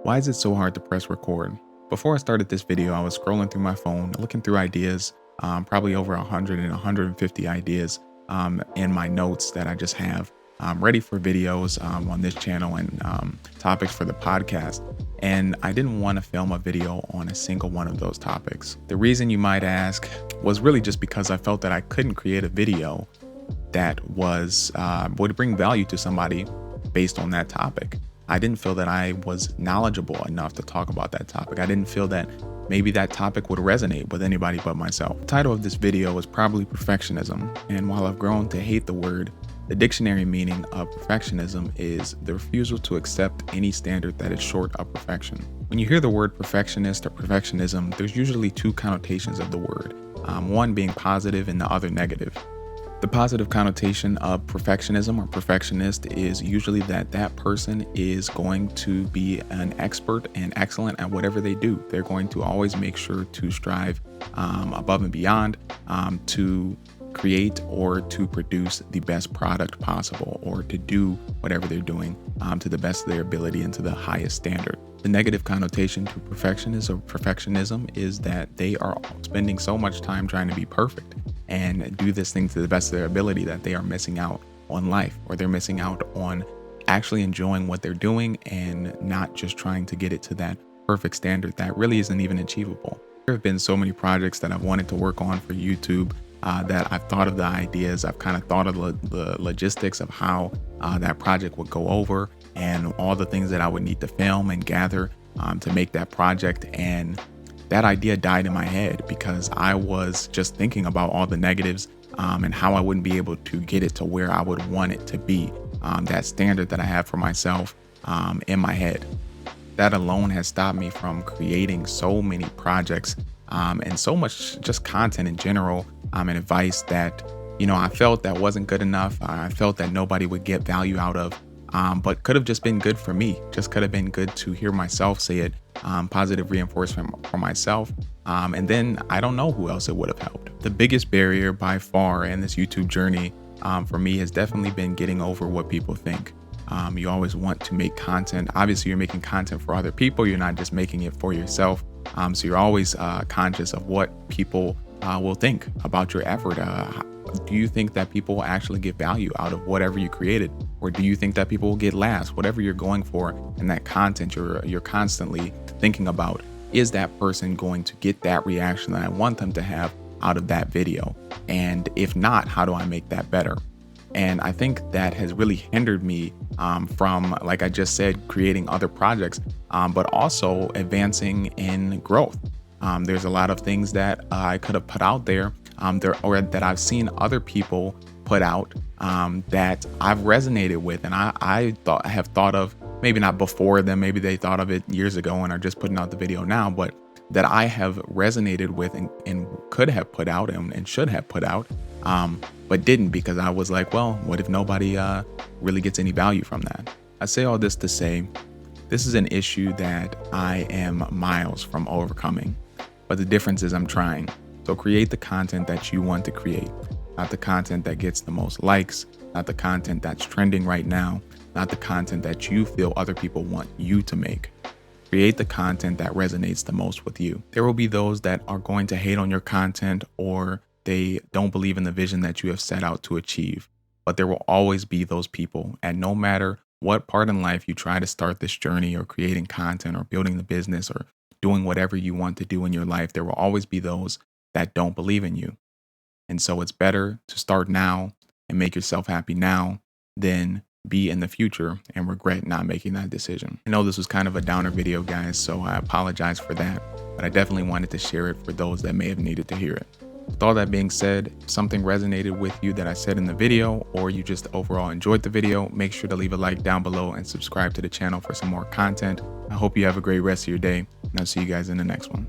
Why is it so hard to press record? Before I started this video, I was scrolling through my phone, looking through ideas, probably over 100 and 150 ideas in my notes that I just have ready for videos on this channel and topics for the podcast. And I didn't want to film a video on a single one of those topics. The reason, you might ask, was really just because I felt that I couldn't create a video that would bring value to somebody based on that topic. I didn't feel that I was knowledgeable enough to talk about that topic. I didn't feel that maybe that topic would resonate with anybody but myself. The title of this video is probably Perfectionism, and while I've grown to hate the word, the dictionary meaning of perfectionism is the refusal to accept any standard that is short of perfection. When you hear the word perfectionist or perfectionism, there's usually two connotations of the word, one being positive and the other negative. The positive connotation of perfectionism or perfectionist is usually that that person is going to be an expert and excellent at whatever they do. They're going to always make sure to strive above and beyond to create or to produce the best product possible, or to do whatever they're doing to the best of their ability and to the highest standard. The negative connotation to perfectionism is that they are spending so much time trying to be perfect and do this thing to the best of their ability that they are missing out on life, or they're missing out on actually enjoying what they're doing and not just trying to get it to that perfect standard that really isn't even achievable. There have been so many projects that I've wanted to work on for YouTube that I've thought of the ideas, I've kind of thought of the logistics of how that project would go over and all the things that I would need to film and gather to make that project. And that idea died in my head because I was just thinking about all the negatives and how I wouldn't be able to get it to where I would want it to be, that standard that I have for myself in my head. That alone has stopped me from creating so many projects and so much just content in general and advice that, I felt that wasn't good enough. I felt that nobody would get value out of, but could have just been good for me. Just could have been good to hear myself say it, positive reinforcement for myself. And then I don't know who else it would have helped. The biggest barrier by far in this YouTube journey for me has definitely been getting over what people think. You always want to make content. Obviously, you're making content for other people. You're not just making it for yourself. So you're always conscious of what people will think about your effort. Do you think that people will actually get value out of whatever you created? Or do you think that people will get laughs? Whatever you're going for in that content, you're constantly thinking about, is that person going to get that reaction that I want them to have out of that video? And if not, how do I make that better? And I think that has really hindered me from, like I just said, creating other projects, but also advancing in growth. There's a lot of things that I could have put out there, or that I've seen other people put out that I've resonated with, and I have thought of, maybe not before them, maybe they thought of it years ago and are just putting out the video now, but that I have resonated with and could have put out and should have put out, but didn't, because I was like, well, what if nobody really gets any value from that? I say all this to say, this is an issue that I am miles from overcoming, but the difference is I'm trying. So create the content that you want to create, not the content that gets the most likes, not the content that's trending right now, not the content that you feel other people want you to make. Create the content that resonates the most with you. There will be those that are going to hate on your content, or they don't believe in the vision that you have set out to achieve. But there will always be those people, and no matter what part in life you try to start this journey or creating content or building the business or doing whatever you want to do in your life, there will always be those that don't believe in you. And so it's better to start now and make yourself happy now than be in the future and regret not making that decision. I know this was kind of a downer video, guys, so I apologize for that, but I definitely wanted to share it for those that may have needed to hear it. With all that being said, if something resonated with you that I said in the video, or you just overall enjoyed the video, make sure to leave a like down below and subscribe to the channel for some more content. I hope you have a great rest of your day, and I'll see you guys in the next one.